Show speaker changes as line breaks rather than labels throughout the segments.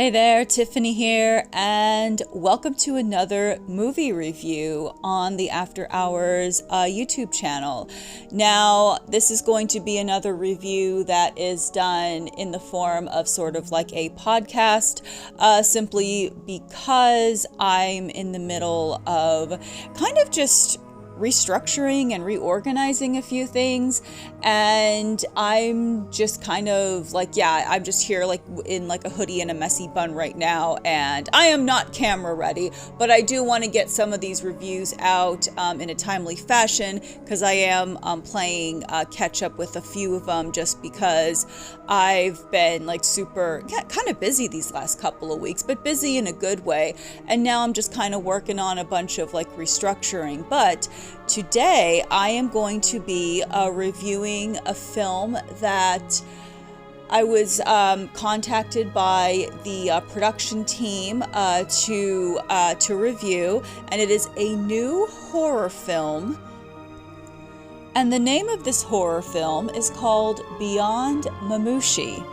Hey there, Tiffany here, and welcome to another movie review on the After Hours YouTube channel. Now, this is going to be another review that is done in the form of sort of like a podcast, simply because I'm in the middle of kind of just restructuring and reorganizing a few things, and I'm just kind of like, I'm just here like in like a hoodie and a messy bun right now, and I am not camera ready, but I do want to get some of these reviews out in a timely fashion, because I am playing catch up with a few of them, just because I've been like super kind of busy these last couple of weeks, but busy in a good way, and now I'm just kind of working on a bunch of like restructuring. But today I am going to be reviewing a film that I was contacted by the production team to review, and it is a new horror film. And the name of this horror film is called Beyond Mamushi.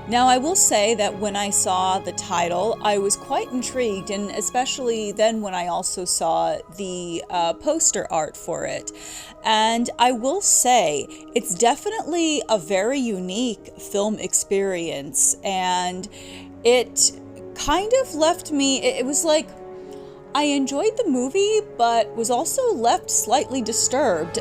Now, I will say that when I saw the title, I was quite intrigued, and especially then when I also saw the poster art for it. And I will say, it's definitely a very unique film experience, and it kind of left me, it was like, I enjoyed the movie, but was also left slightly disturbed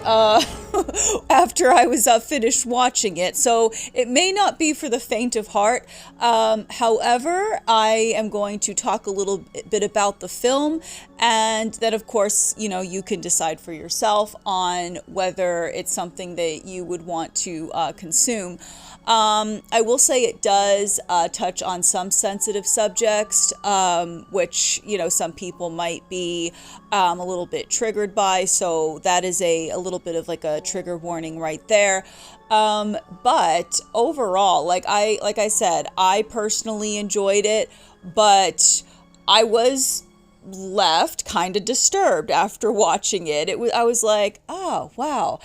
after I was finished watching it. So it may not be for the faint of heart. However, I am going to talk a little bit about the film, and then of course, you can decide for yourself on whether it's something that you would want to consume. I will say it does touch on some sensitive subjects, which, some people might be a little bit triggered by. So that is a little bit of like a trigger warning right there. But overall, like I said, I personally enjoyed it, but I was left kind of disturbed after watching it. I was like, oh wow,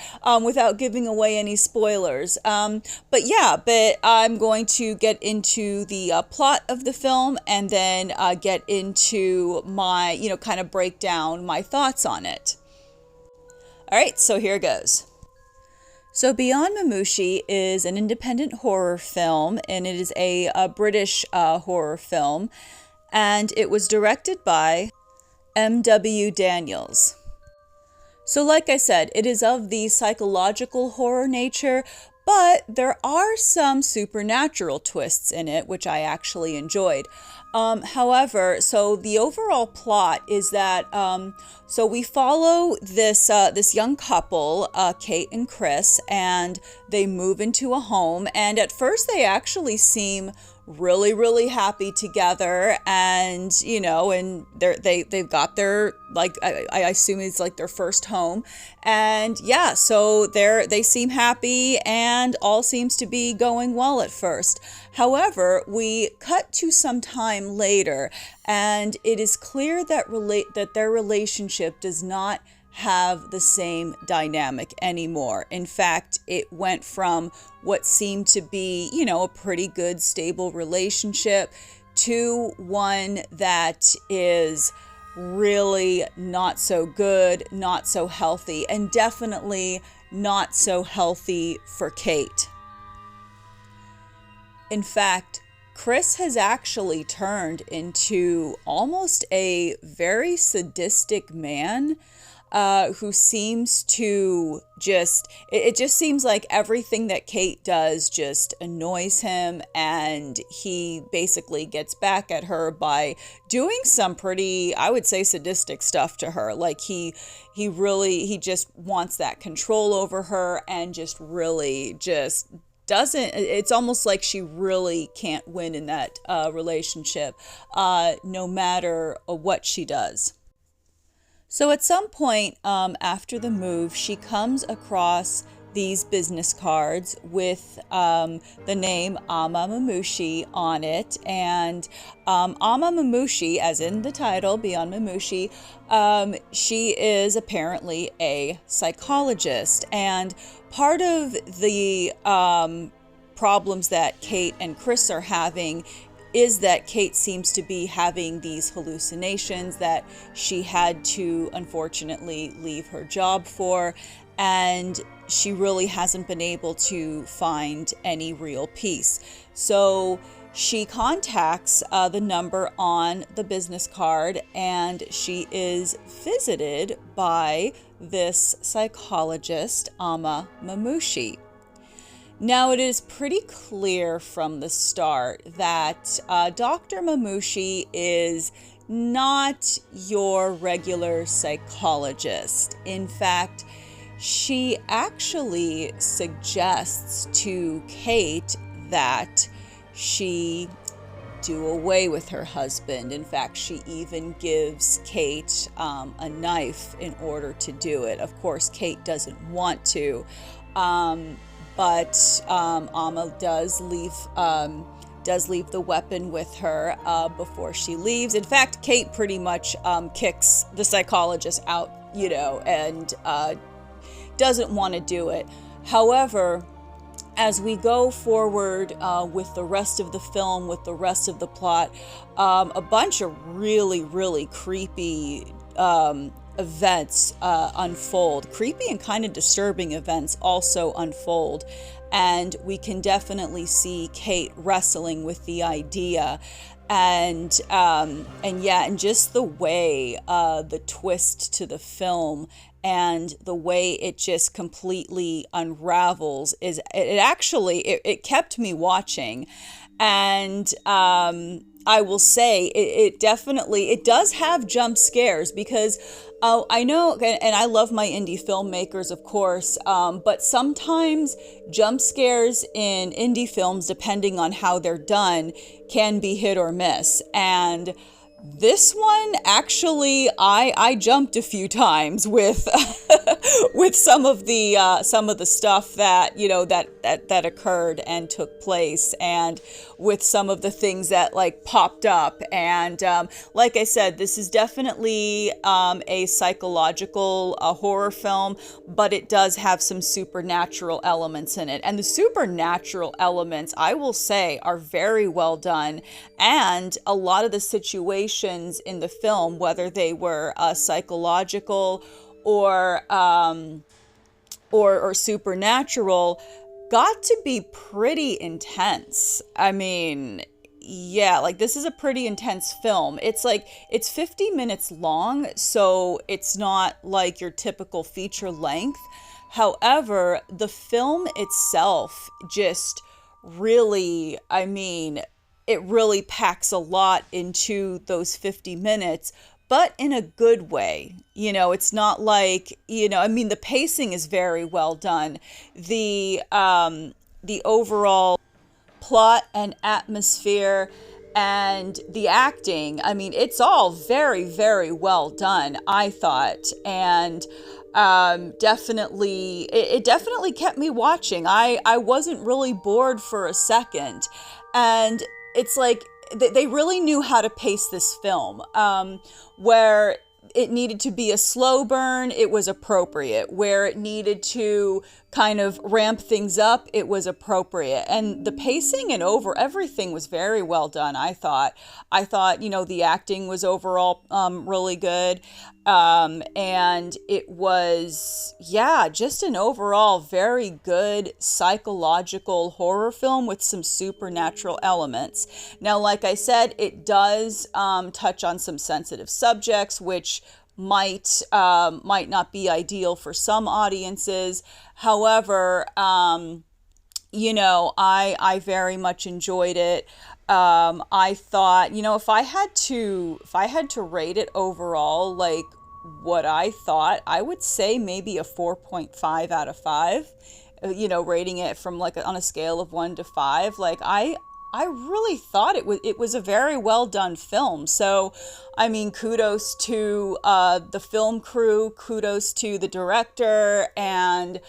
without giving away any spoilers. But I'm going to get into the plot of the film, and then get into my, kind of break down my thoughts on it. All right, so here goes. So Beyond Mamushi is an independent horror film, and it is a British horror film. And it was directed by M.W. Daniels. So like I said, it is of the psychological horror nature, but there are some supernatural twists in it, which I actually enjoyed. However, so the overall plot is that, so we follow this young couple, Kate and Chris, and they move into a home, and at first they actually seem really, really happy together, and and they've got their, like, I assume it's like their first home, and so they seem happy, and all seems to be going well at first. However, we cut to some time later, and it is clear that their relationship does not have the same dynamic anymore. In fact, it went from what seemed to be, a pretty good, stable relationship to one that is really not so good, not so healthy, and definitely not so healthy for Kate. In fact, Chris has actually turned into almost a very sadistic man, who seems to it just seems like everything that Kate does just annoys him, and he basically gets back at her by doing some pretty, I would say, sadistic stuff to her. Like he just wants that control over her, and just really just doesn't, it's almost like she really can't win in that relationship, no matter what she does. So at some point after the move, she comes across these business cards with the name Ama Mamushi on it. And Ama Mamushi, as in the title, Beyond Mamushi, she is apparently a psychologist. And part of the problems that Kate and Chris are having is that Kate seems to be having these hallucinations that she had to unfortunately leave her job for, and she really hasn't been able to find any real peace. So she contacts the number on the business card, and she is visited by this psychologist, Mamushi. Now, it is pretty clear from the start that Dr. Mamushi is not your regular psychologist. In fact, she actually suggests to Kate that she do away with her husband. In fact, she even gives Kate a knife in order to do it. Of course, Kate doesn't want to. But Amma does leave the weapon with her before she leaves. In fact, Kate pretty much kicks the psychologist out, and doesn't want to do it. However, as we go forward with the rest of the film, with the rest of the plot, a bunch of really, really creepy events unfold. Creepy and kind of disturbing events also unfold. And we can definitely see Kate wrestling with the idea. And just the way the twist to the film and the way it just completely unravels it kept me watching. And I will say it definitely does have jump scares, because I know, and I love my indie filmmakers, of course, but sometimes jump scares in indie films, depending on how they're done, can be hit or miss. And this one, actually, I jumped a few times with with some of the stuff that that occurred and took place, and with some of the things that popped up. And like I said, this is definitely a psychological horror film, but it does have some supernatural elements in it. And the supernatural elements, I will say, are very well done. And a lot of the situations in the film, whether they were psychological or supernatural, got to be pretty intense. I mean, yeah, this is a pretty intense film. It's 50 minutes long, so it's not like your typical feature length. However, the film itself just really, it really packs a lot into those 50 minutes, but in a good way. It's not the pacing is very well done. The overall plot and atmosphere and the acting, it's all very, very well done, I thought. And it definitely kept me watching. I wasn't really bored for a second. And it's they really knew how to pace this film, where it needed to be a slow burn, it was appropriate. Where it needed to kind of ramp things up, it was appropriate. And the pacing and everything was very well done, I thought. The acting was overall really good. And it was, just an overall very good psychological horror film with some supernatural elements. Now, like I said, it does touch on some sensitive subjects, which might not be ideal for some audiences. However, I very much enjoyed it. I thought, if I had to rate it overall, what I thought, I would say maybe a 4.5 out of 5, rating it from on a scale of 1 to 5. I really thought it was a very well done film. So, kudos to the film crew, kudos to the director, and,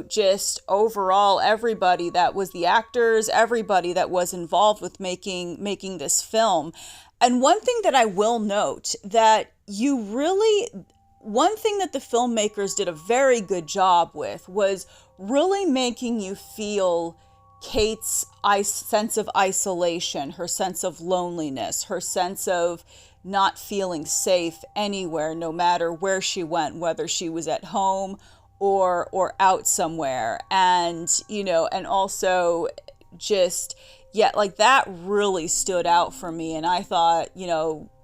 just overall everybody that was the actors, everybody that was involved with making this film. And one thing that I will note one thing that the filmmakers did a very good job with was really making you feel Kate's sense of isolation, her sense of loneliness, her sense of not feeling safe anywhere, no matter where she went, whether she was at home or out somewhere. And, and also just, yeah, like that really stood out for me. And I thought,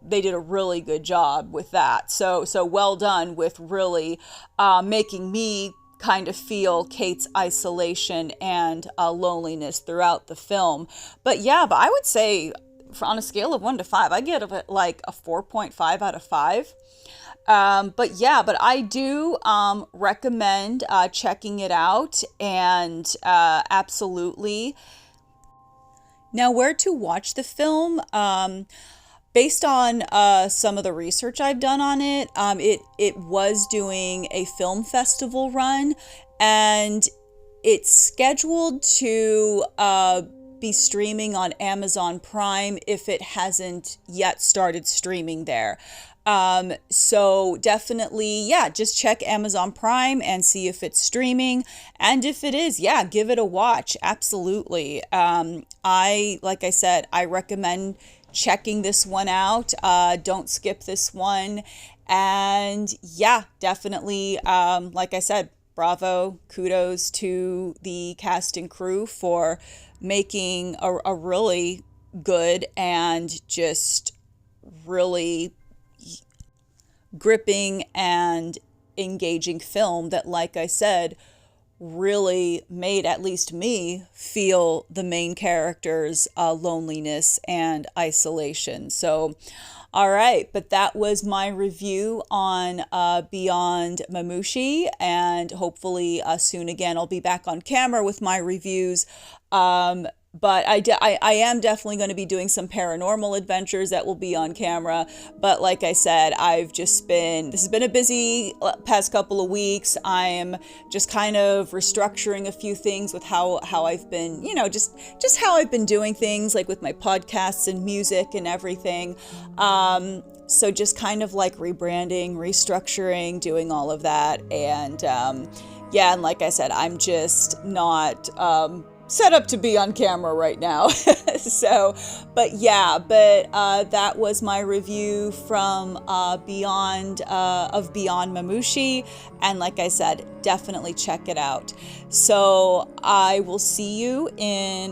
they did a really good job with that. So well done with really making me kind of feel Kate's isolation and loneliness throughout the film. But I would say on a scale of 1 to 5, I get like a 4.5 out of 5. But I do recommend checking it out, and absolutely. Now, where to watch the film? Based on some of the research I've done on it, it was doing a film festival run, and it's scheduled to be streaming on Amazon Prime if it hasn't yet started streaming there. So definitely, just check Amazon Prime and see if it's streaming. And if it is, give it a watch. Absolutely. Like I said, I recommend checking this one out. Don't skip this one. And definitely, like I said, bravo, kudos to the cast and crew for making a really good and just really gripping and engaging film that, like I said, really made at least me feel the main character's loneliness and isolation. So, all right, but that was my review on Beyond Mamushi, and hopefully soon again I'll be back on camera with my reviews. But I am definitely going to be doing some paranormal adventures that will be on camera. But like I said, this has been a busy past couple of weeks. I am just kind of restructuring a few things with how I've been, just how I've been doing things, like with my podcasts and music and everything. So just kind of like rebranding, restructuring, doing all of that. And and like I said, I'm just not set up to be on camera right now. But that was my review from Beyond Mamushi, and like I said, definitely check it out. So I will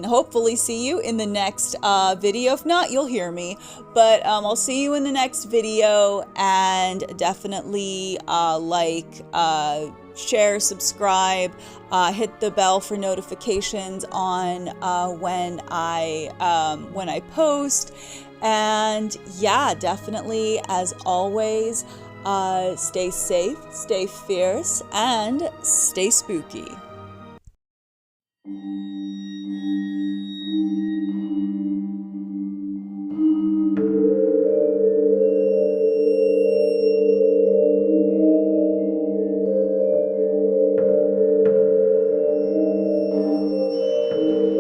hopefully see you in the next video. If not, you'll hear me, but I'll see you in the next video. And definitely share, subscribe, hit the bell for notifications on when I post. And definitely, as always, stay safe, stay fierce, and stay spooky.